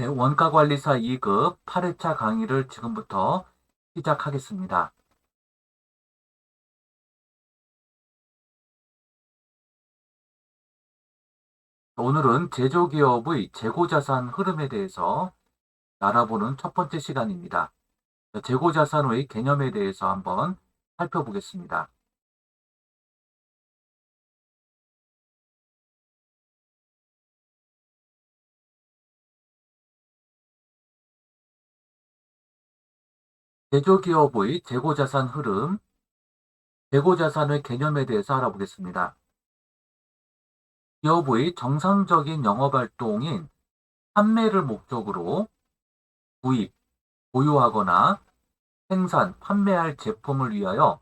네, 원가관리사 2급 8회차 강의를 지금부터 시작하겠습니다. 오늘은 제조기업의 재고자산 흐름에 대해서 알아보는 첫 번째 시간입니다. 재고자산의 개념에 대해서 한번 살펴보겠습니다. 제조기업의 재고자산 흐름, 재고자산의 개념에 대해서 알아보겠습니다. 기업의 정상적인 영업활동인 판매를 목적으로 구입, 보유하거나 생산, 판매할 제품을 위하여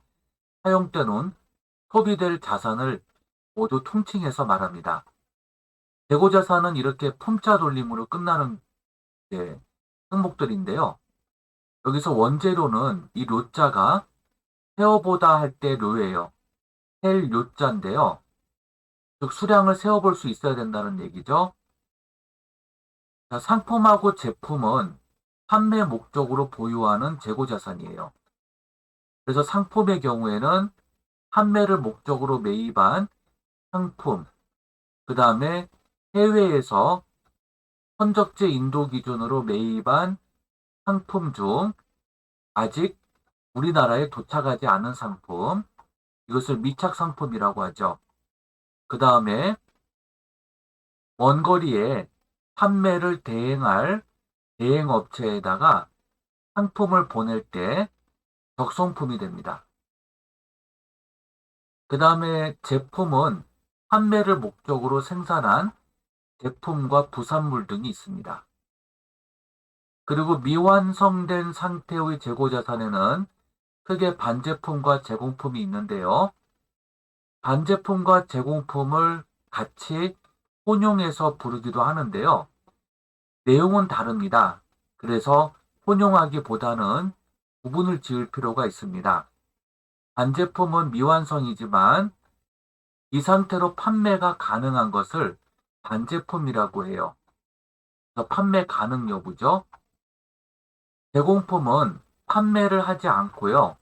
사용되는 소비될 자산을 모두 통칭해서 말합니다. 재고자산은 이렇게 품자 돌림으로 끝나는 항목들인데요. 여기서 원재료는 이 료자가 세어보다 할 때 료예요. 셀 료자인데요. 즉 수량을 세어볼 수 있어야 된다는 얘기죠. 자, 상품하고 제품은 판매 목적으로 보유하는 재고자산이에요. 그래서 상품의 경우에는 판매를 목적으로 매입한 상품, 그 다음에 해외에서 선적재 인도 기준으로 매입한 상품 중 아직 우리나라에 도착하지 않은 상품, 이것을 미착 상품이라고 하죠. 그 다음에 원거리에 판매를 대행할 대행업체에다가 상품을 보낼 때 적성품이 됩니다. 그 다음에 제품은 판매를 목적으로 생산한 제품과 부산물 등이 있습니다. 그리고 미완성된 상태의 재고자산에는 크게 반제품과 제공품이 있는데요. 반제품과 제공품을 같이 혼용해서 부르기도 하는데요. 내용은 다릅니다. 그래서 혼용하기보다는 구분을 지을 필요가 있습니다. 반제품은 미완성이지만 이 상태로 판매가 가능한 것을 반제품이라고 해요. 그래서 판매 가능 여부죠. 제공품은 판매를 하지 않고요.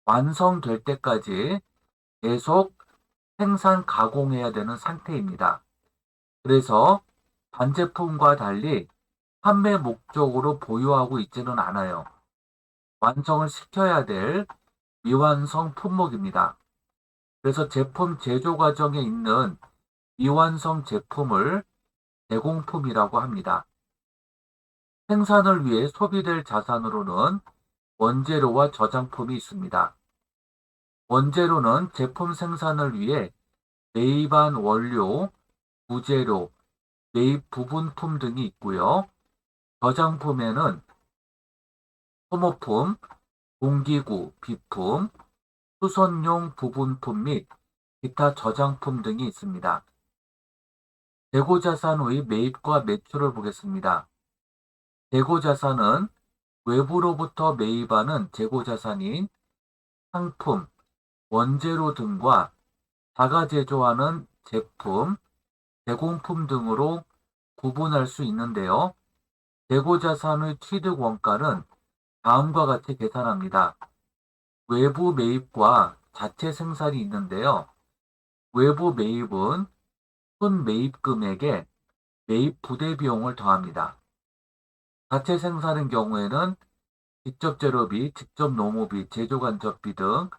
완성될 때까지 계속 생산 가공해야 되는 상태입니다. 그래서 반제품과 달리 판매 목적으로 보유하고 있지는 않아요. 완성을 시켜야 될 미완성 품목입니다. 그래서 제품 제조 과정에 있는 미완성 제품을 제공품이라고 합니다. 생산을 위해 소비될 자산으로는 원재료와 저장품이 있습니다. 원재료는 제품 생산을 위해 매입한 원료, 부재료, 매입 부분품 등이 있고요. 저장품에는 소모품, 공기구, 비품, 수선용 부분품 및 기타 저장품 등이 있습니다. 재고자산의 매입과 매출을 보겠습니다. 재고자산은 외부로부터 매입하는 재고자산인 상품, 원재료 등과 자가 제조하는 제품, 제공품 등으로 구분할 수 있는데요. 재고자산의 취득 원가는 다음과 같이 계산합니다. 외부 매입과 자체 생산이 있는데요. 외부 매입은 순 매입 금액에 매입 부대 비용을 더합니다. 자체 생산의 경우에는 직접 재료비, 직접 노무비, 제조 간접비 등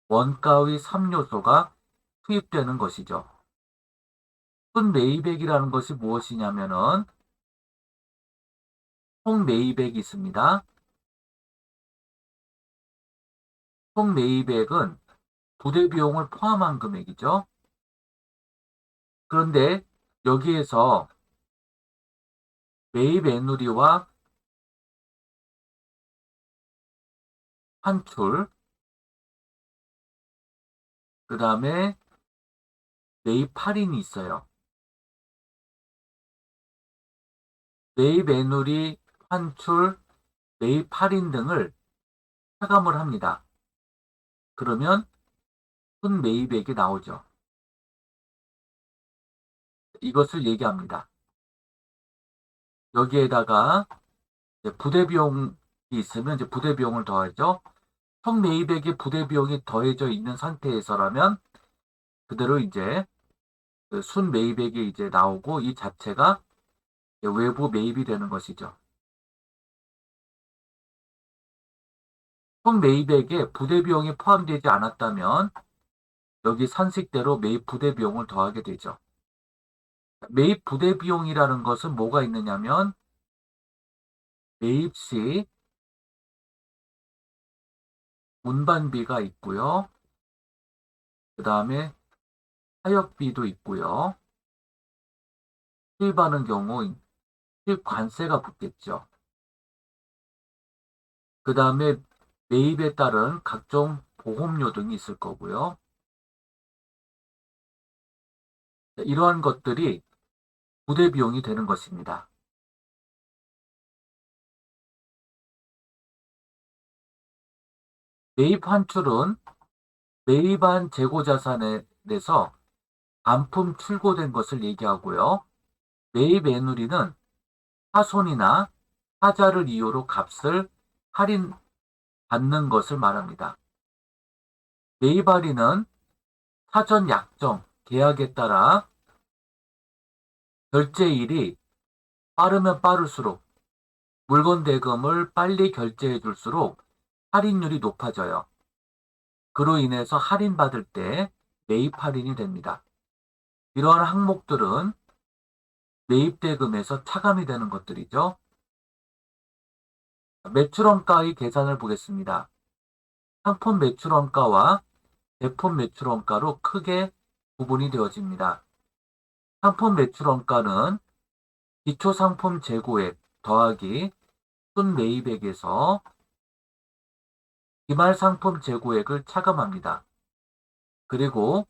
원가의 3요소가 투입되는 것이죠. 순 매입액이라는 것이 무엇이냐면은 총 매입액이 있습니다. 총 매입액은 부대 비용을 포함한 금액이죠. 그런데 여기에서 매입 애누리와 환출, 그 다음에 매입 할인이 있어요. 매입 애누리, 환출, 매입 할인 등을 차감을 합니다. 그러면 순 매입액이 나오죠. 이것을 얘기합니다. 여기에다가 부대 비용이 있으면 이제 부대 비용을 더하죠. 총 매입액에 부대 비용이 더해져 있는 상태에서라면 그대로 이제 그순 매입액이 이제 나오고 이 자체가 외부 매입이 되는 것이죠. 총 매입액에 부대 비용이 포함되지 않았다면 여기 산식대로 매입 부대 비용을 더하게 되죠. 매입 부대 비용이라는 것은 뭐가 있느냐면 매입 시 운반비가 있고요. 그 다음에 타협비도 있고요. 수입하는 경우 수입관세가 붙겠죠. 그 다음에 매입에 따른 각종 보험료 등이 있을 거고요. 이러한 것들이 부대 비용이 되는 것입니다. 매입 환출은 매입한 재고자산에 대해서 반품 출고된 것을 얘기하고요. 매입 애누리는 파손이나 하자를 이유로 값을 할인받는 것을 말합니다. 매입 할인은 사전 약정, 계약에 따라 결제일이 빠르면 빠를수록 물건 대금을 빨리 결제해 줄수록 할인율이 높아져요. 그로 인해서 할인받을 때 매입 할인이 됩니다. 이러한 항목들은 매입 대금에서 차감이 되는 것들이죠. 매출원가의 계산을 보겠습니다. 상품 매출원가와 제품 매출원가로 크게 구분이 되어집니다. 상품 매출원가는 기초상품 재고액 더하기 순매입액에서 기말상품 재고액을 차감합니다. 그리고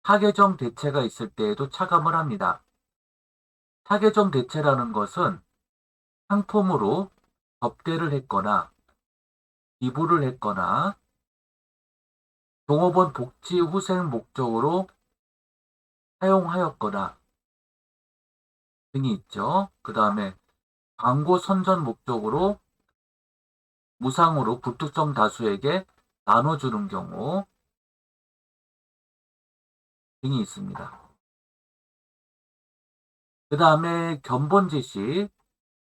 타계정 대체가 있을 때에도 차감을 합니다. 타계정 대체라는 것은 상품으로 접대를 했거나 기부를 했거나 종업원 복지 후생 목적으로 사용하였거나 등이 있죠. 그 다음에 광고 선전 목적으로 무상으로 불특정 다수에게 나눠주는 경우 등이 있습니다. 그 다음에 견본 제시,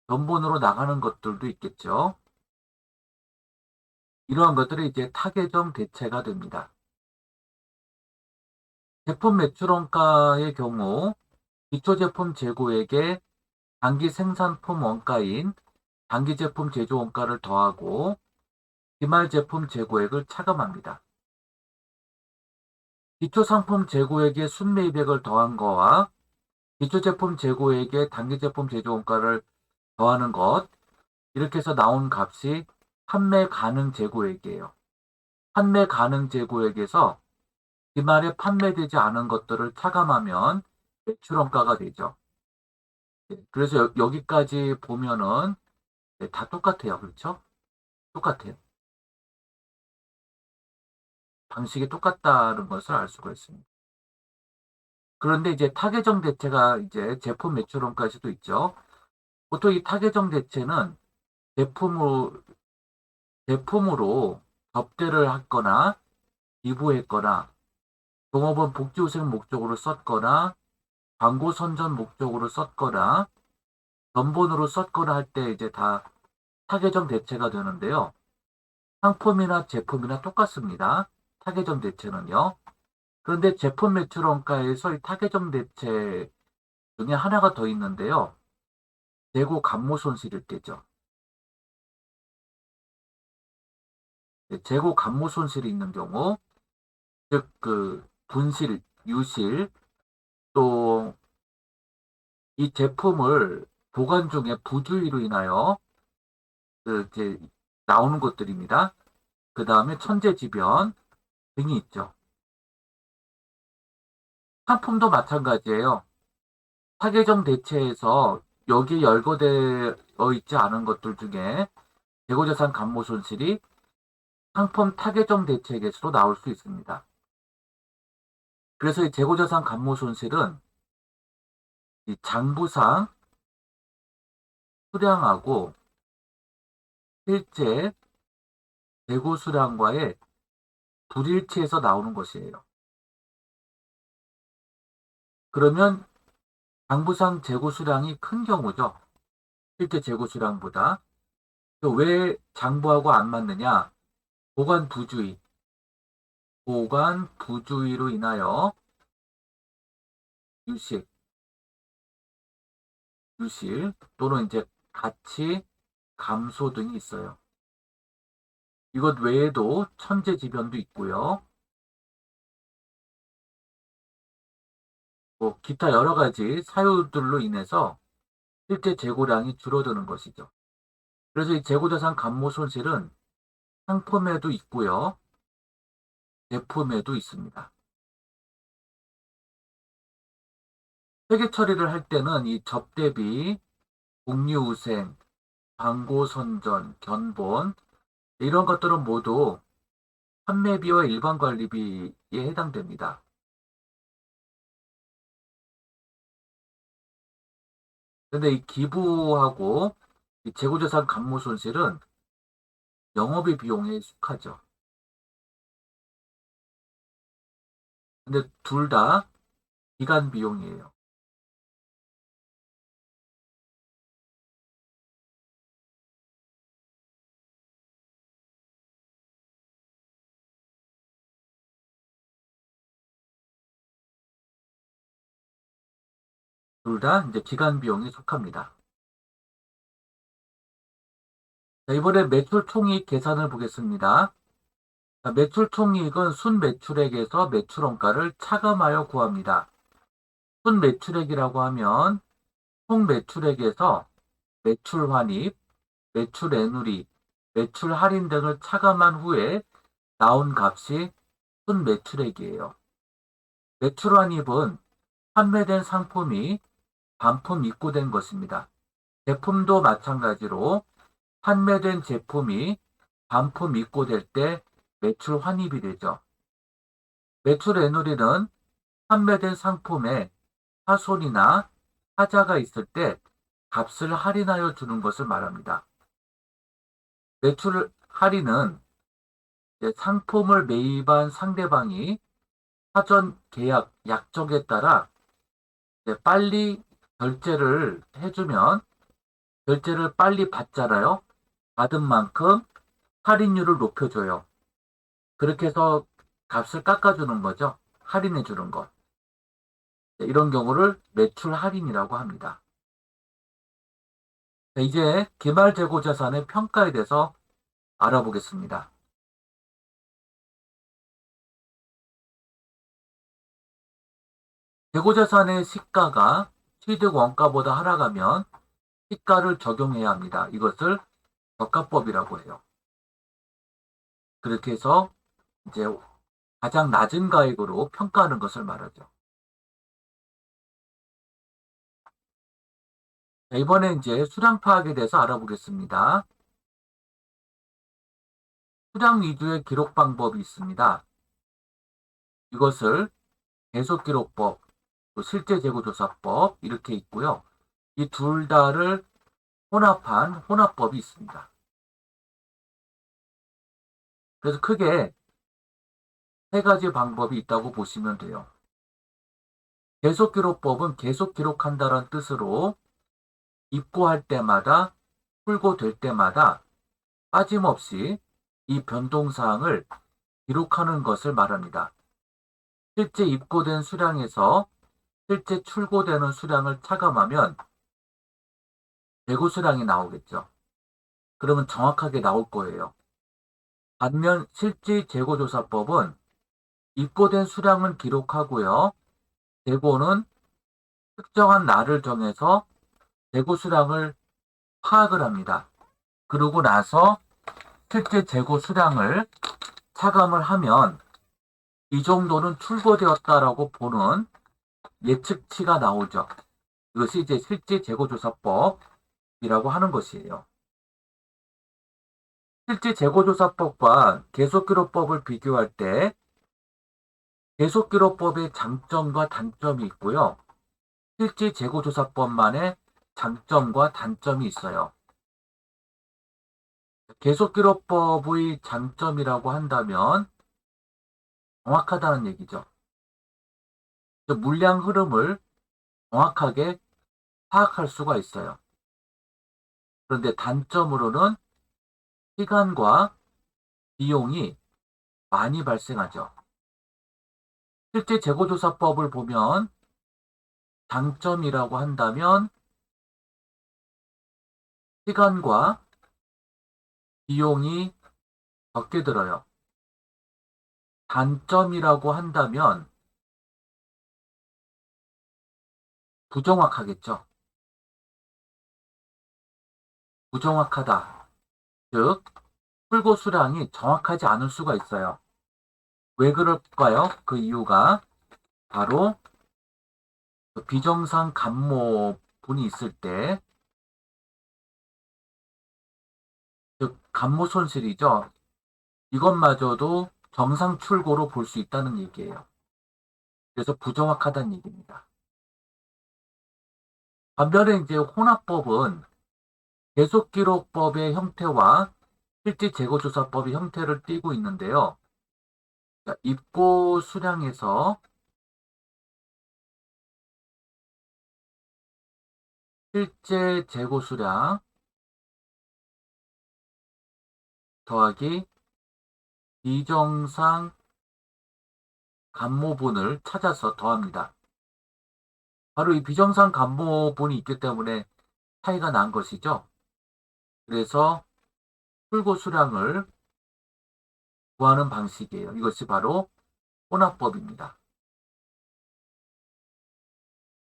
견본으로 나가는 것들도 있겠죠. 이러한 것들이 이제 타계정 대체가 됩니다. 제품 매출원가의 경우 기초제품 재고액에 단기 생산품 원가인 단기제품 제조원가를 더하고 기말제품 재고액을 차감합니다. 기초상품 재고액에 순매입액을 더한 거와 기초제품 재고액에 단기제품 제조원가를 더하는 것, 이렇게 해서 나온 값이 판매 가능 재고액이에요. 판매 가능 재고액에서 기말에 판매되지 않은 것들을 차감하면 매출원가가 되죠. 그래서 여기까지 보면은 다 똑같아요. 그렇죠? 똑같아요. 방식이 똑같다는 것을 알 수가 있습니다. 그런데 이제 타계정 대체가 이제 제품 매출원까지도 있죠. 보통 이 타계정 대체는 제품으로 접대를 했거나 기부했거나 종업원 복지후생 목적으로 썼거나 광고 선전 목적으로 썼거나 견본으로 썼거나 할 때 이제 다 타계정 대체가 되는데요. 상품이나 제품이나 똑같습니다. 타계정 대체는요. 그런데 제품 매출원가에서 이 타계정 대체 중에 하나가 더 있는데요. 재고 감모 손실일 때죠. 재고 감모 손실이 있는 경우, 즉 그 분실, 유실, 또 이 제품을 보관 중에 부주의로 인하여 이제 나오는 것들입니다. 그 다음에 천재지변 등이 있죠. 상품도 마찬가지예요. 타겟형 대체에서 여기에 열거되어 있지 않은 것들 중에 재고자산 감모 손실이 상품 타겟형 대체액에서도 나올 수 있습니다. 그래서 이 재고자산 감모 손실은 이 장부상 수량하고 실제 재고 수량과의 불일치에서 나오는 것이에요. 그러면 장부상 재고 수량이 큰 경우죠. 실제 재고 수량보다. 왜 장부하고 안 맞느냐? 보관 부주의로 인하여 유식, 유실 또는 이제 가치 감소 등이 있어요. 이것 외에도 천재지변도 있고요. 뭐 기타 여러 가지 사유들로 인해서 실제 재고량이 줄어드는 것이죠. 그래서 이 재고자산 감모 손실은 상품에도 있고요. 제품에도 있습니다. 회계 처리를 할 때는 이 접대비, 공유우생, 광고선전, 견본 이런 것들은 모두 판매비와 일반관리비에 해당됩니다. 근데 이 기부하고 이 재고자산 감모 손실은 영업의 비용에 속하죠. 근데 둘 다 기간 비용이에요. 둘 다 이제 기간 비용에 속합니다. 자, 이번에 매출 총이익 계산을 보겠습니다. 자, 매출 총이익은 순매출액에서 매출원가를 차감하여 구합니다. 순매출액이라고 하면 총 매출액에서 매출 환입, 매출 애누리, 매출 할인 등을 차감한 후에 나온 값이 순매출액이에요. 매출 환입은 판매된 상품이 반품 입고된 것입니다. 제품도 마찬가지로 판매된 제품이 반품 입고될 때 매출 환입이 되죠. 매출 애누리는 판매된 상품에 하손이나 하자가 있을 때 값을 할인하여 주는 것을 말합니다. 매출 할인은 상품을 매입한 상대방이 사전 계약 약정에 따라 빨리 결제를 해주면 결제를 빨리 받잖아요. 받은 만큼 할인율을 높여줘요. 그렇게 해서 값을 깎아주는 거죠. 할인해주는 것. 이런 경우를 매출 할인이라고 합니다. 이제 기말재고자산의 평가에 대해서 알아보겠습니다. 재고자산의 시가가 취득 원가보다 하락하면 시가를 적용해야 합니다. 이것을 저가법이라고 해요. 그렇게 해서 이제 가장 낮은 가액으로 평가하는 것을 말하죠. 자, 이번에 이제 수량 파악에 대해서 알아보겠습니다. 수량 위주의 기록 방법이 있습니다. 이것을 계속기록법, 실제재고조사법 이렇게 있고요. 이 둘 다를 혼합한 혼합법이 있습니다. 그래서 크게 세 가지 방법이 있다고 보시면 돼요. 계속기록법은 계속 기록한다는 뜻으로 입고할 때마다 출고될 때마다 빠짐없이 이 변동사항을 기록하는 것을 말합니다. 실제 입고된 수량에서 실제 출고되는 수량을 차감하면 재고 수량이 나오겠죠. 그러면 정확하게 나올 거예요. 반면 실질재고조사법은 입고된 수량은 기록하고요. 재고는 특정한 날을 정해서 재고 수량을 파악을 합니다. 그러고 나서 실제 재고 수량을 차감을 하면 이 정도는 출고되었다라고 보는 예측치가 나오죠. 이것이 이제 실제 재고조사법이라고 하는 것이에요. 실제 재고조사법과 계속기록법을 비교할 때 계속기록법의 장점과 단점이 있고요. 실제 재고조사법만의 장점과 단점이 있어요. 계속기록법의 장점이라고 한다면 정확하다는 얘기죠. 물량 흐름을 정확하게 파악할 수가 있어요. 그런데 단점으로는 시간과 비용이 많이 발생하죠. 실제 재고조사법을 보면 장점이라고 한다면 시간과 비용이 적게 들어요. 단점이라고 한다면 부정확하겠죠. 부정확하다. 즉, 출고 수량이 정확하지 않을 수가 있어요. 왜 그럴까요? 그 이유가 바로 비정상 감모분이 있을 때, 즉 감모 손실이죠. 이것마저도 정상 출고로 볼 수 있다는 얘기예요. 그래서 부정확하다는 얘기입니다. 반면에 이제 혼합법은 계속기록법의 형태와 실제 재고조사법의 형태를 띠고 있는데요. 입고 수량에서 실제 재고 수량 더하기 비정상 감모분을 찾아서 더합니다. 바로 이 비정상 감모분이 있기 때문에 차이가 난 것이죠. 그래서 출고 수량을 구하는 방식이에요. 이것이 바로 혼합법입니다.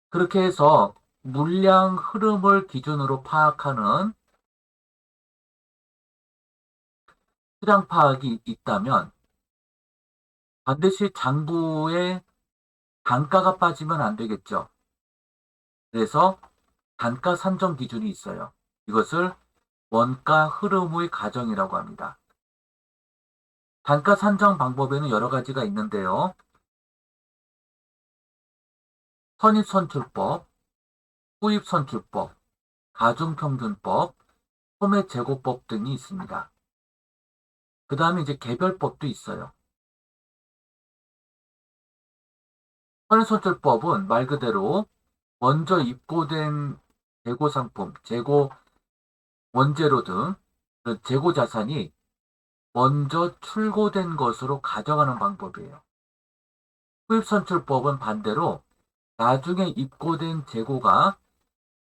그렇게 해서 물량 흐름을 기준으로 파악하는 수량 파악이 있다면 반드시 장부에 단가가 빠지면 안 되겠죠. 그래서 단가 산정 기준이 있어요. 이것을 원가 흐름의 가정이라고 합니다. 단가 산정 방법에는 여러 가지가 있는데요. 선입선출법, 후입선출법, 가중평균법, 소매제고법 등이 있습니다. 그 다음에 이제 개별법도 있어요. 선입선출법은 말 그대로 먼저 입고된 재고 상품, 재고 원재료 등 재고 자산이 먼저 출고된 것으로 가정하는 방법이에요. 후입선출법은 반대로 나중에 입고된 재고가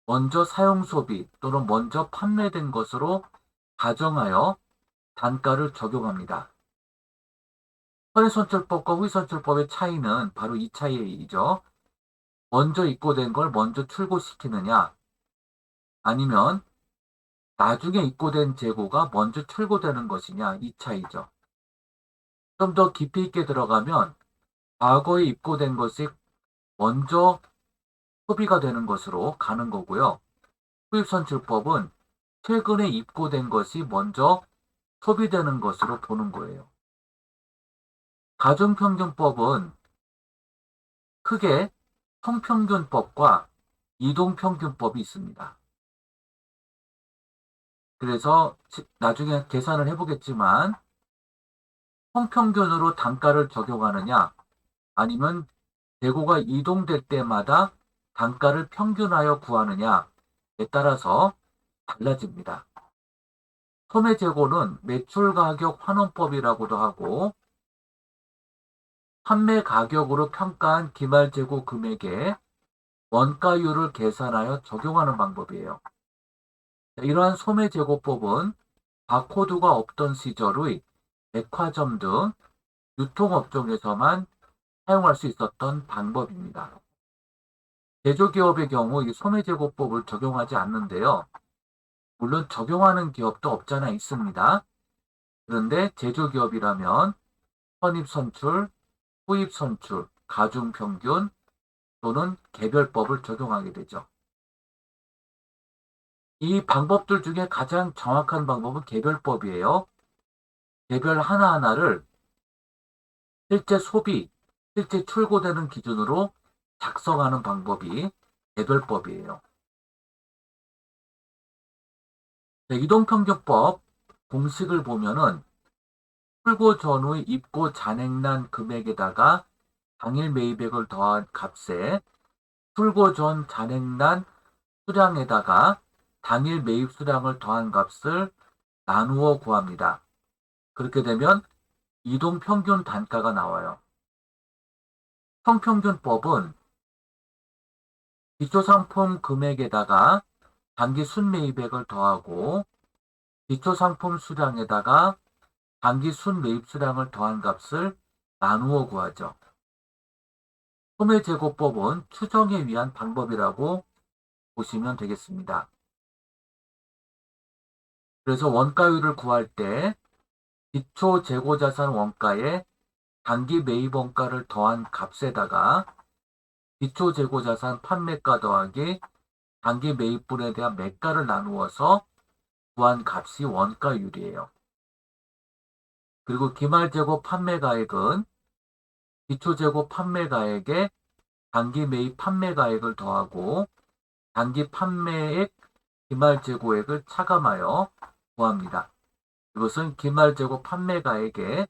먼저 사용 소비 또는 먼저 판매된 것으로 가정하여 단가를 적용합니다. 선입선출법과 후입선출법의 차이는 바로 이 차이이죠. 먼저 입고된 걸 먼저 출고시키느냐 아니면 나중에 입고된 재고가 먼저 출고되는 것이냐 이 차이죠. 좀 더 깊이 있게 들어가면 과거에 입고된 것이 먼저 소비가 되는 것으로 가는 거고요. 수입선출법은 최근에 입고된 것이 먼저 소비되는 것으로 보는 거예요. 가중평균법은 크게 총평균법과 이동평균법이 있습니다. 그래서 나중에 계산을 해보겠지만 총평균으로 단가를 적용하느냐 아니면 재고가 이동될 때마다 단가를 평균하여 구하느냐에 따라서 달라집니다. 소매재고는 매출가격 환원법이라고도 하고 판매 가격으로 평가한 기말재고 금액에 원가율을 계산하여 적용하는 방법이에요. 이러한 소매재고법은 바코드가 없던 시절의 백화점 등 유통업종에서만 사용할 수 있었던 방법입니다. 제조기업의 경우 이 소매제고법을 적용하지 않는데요. 물론 적용하는 기업도 없잖아 있습니다. 그런데 제조기업이라면 선입선출, 후입선출, 가중평균 또는 개별법을 적용하게 되죠. 이 방법들 중에 가장 정확한 방법은 개별법이에요. 개별 하나하나를 실제 소비, 실제 출고되는 기준으로 작성하는 방법이 개별법이에요. 이동평균법 공식을 보면은 출고 전후의 입고 잔액난 금액에다가 당일 매입액을 더한 값에 출고 전 잔액난 수량에다가 당일 매입 수량을 더한 값을 나누어 구합니다. 그렇게 되면 이동평균 단가가 나와요. 성평균법은 기초상품 금액에다가 단기 순매입액을 더하고 기초상품 수량에다가 단기 순매입 수량을 더한 값을 나누어 구하죠. 소매제고법은 추정에 위한 방법이라고 보시면 되겠습니다. 그래서 원가율을 구할 때 기초 재고자산 원가에 단기 매입 원가를 더한 값에다가 기초 재고자산 판매가 더하기 단기 매입분에 대한 매가를 나누어서 구한 값이 원가율이에요. 그리고 기말재고 판매가액은 기초재고 판매가액에 단기 매입 판매가액을 더하고 단기 판매액 기말재고액을 차감하여 구합니다. 이것은 기말재고 판매가액에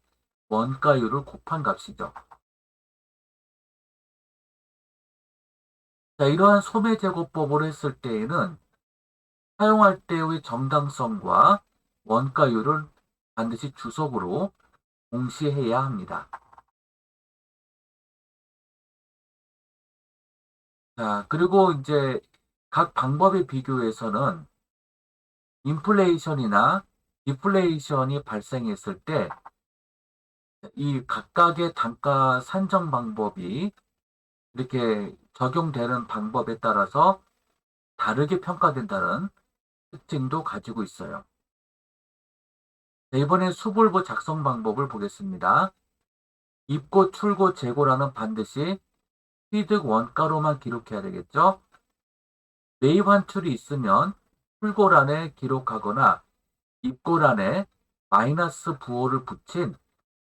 원가율을 곱한 값이죠. 자, 이러한 소매제고법을 했을 때에는 사용할 때의 정당성과 원가율을 반드시 주석으로 공시해야 합니다. 자, 그리고 이제 각 방법의 비교에서는 인플레이션이나 디플레이션이 발생했을 때 이 각각의 단가 산정 방법이 이렇게 적용되는 방법에 따라서 다르게 평가된다는 특징도 가지고 있어요. 네, 이번엔 수불부 작성 방법을 보겠습니다. 입고, 출고, 재고란은 반드시 취득 원가로만 기록해야 되겠죠? 매입 환출이 있으면 출고란에 기록하거나 입고란에 마이너스 부호를 붙인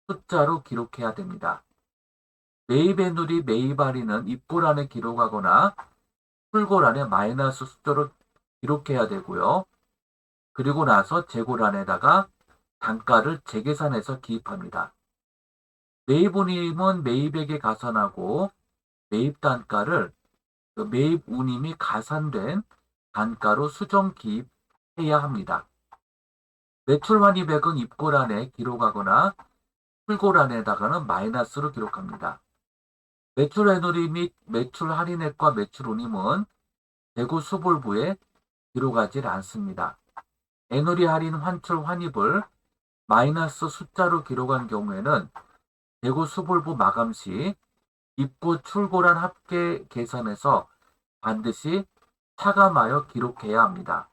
숫자로 기록해야 됩니다. 매입 애누리, 매입 할인은 입고란에 기록하거나 출고란에 마이너스 숫자로 기록해야 되고요. 그리고 나서 재고란에다가 단가를 재계산해서 기입합니다. 매입 운임은 매입액에 가산하고 매입 단가를 매입 운임이 가산된 단가로 수정 기입해야 합니다. 매출 환입액은 입고란에 기록하거나 출고란에다가는 마이너스로 기록합니다. 매출 애누리 및 매출 할인액과 매출 운임은 재고 수불부에 기록하지 않습니다. 애누리 할인 환출 환입을 마이너스 숫자로 기록한 경우에는 재고 수불부 마감 시 입고 출고란 합계 계산해서 반드시 차감하여 기록해야 합니다.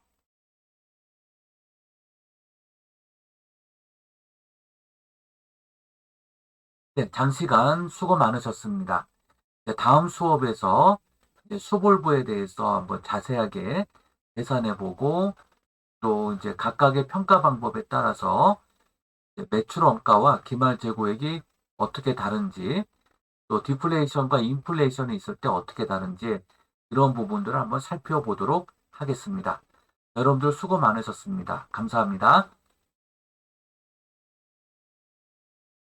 네, 장시간 수고 많으셨습니다. 다음 수업에서 수불부에 대해서 한번 자세하게 계산해보고 또 이제 각각의 평가 방법에 따라서 매출 원가와 기말 재고액이 어떻게 다른지 또 디플레이션과 인플레이션이 있을 때 어떻게 다른지 이런 부분들을 한번 살펴보도록 하겠습니다. 여러분들 수고 많으셨습니다. 감사합니다.